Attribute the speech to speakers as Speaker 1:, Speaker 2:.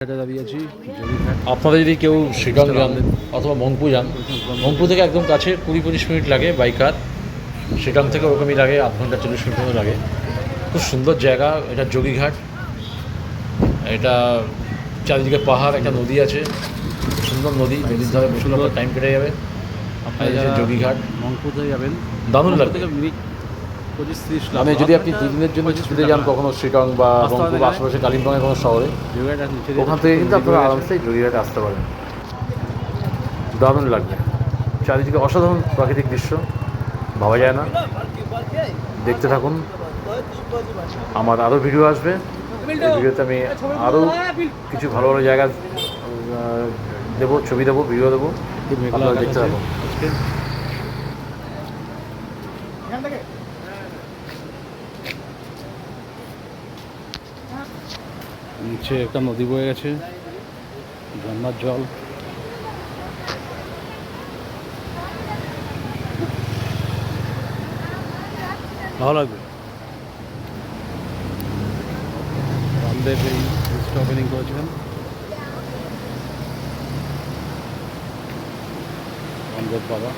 Speaker 1: আপনারা যদি কেউ শ্রীকাং যান অথবা মংপু যান, মংপু থেকে একদম কাছে 20-25 মিনিট লাগে বাই কার। শ্রীকাং থেকে ওরকমই লাগে 1/2 ঘন্টা 40 মিনিট মতো লাগে। খুব সুন্দর জায়গা এটা, যোগীঘাট। এটা চারিদিকে পাহাড়, একটা নদী আছে, সুন্দর নদী, নদীর ধারে বসে আপনার টাইম কেটে যাবে। আপনার যোগীঘাট
Speaker 2: মংপুতে যাবেন,
Speaker 1: দারুণ লাগবে। মানে যদি আপনি 2 দিনের জন্য ছুটে যান কখনো শ্রীকাং বা রংপুর আশেপাশে কালিম্পংয়ের কোনো শহরে, ওখান থেকে কিন্তু আপনারা আরামসে যোগীঘাটে আসতে পারেন। দারুণ লাগবে, চারিদিকে অসাধারণ প্রাকৃতিক দৃশ্য, ভাবা যায় না। দেখতে থাকুন, আমার আরও ভিডিও আসবে। এই ভিডিওতে আমি আরও কিছু ভালো ভালো জায়গা দেবো, ছবি দেবো, ভিডিও দেবো, আপনারা দেখতে থাকুন।
Speaker 2: নিচে একটা নদী বয়ে গেছে, ঝর্ণার জল। ভালো লাগবে। রামদেব এই ব্রিজটা ওপেনিং করেছিলেন, রামদেব বাবা।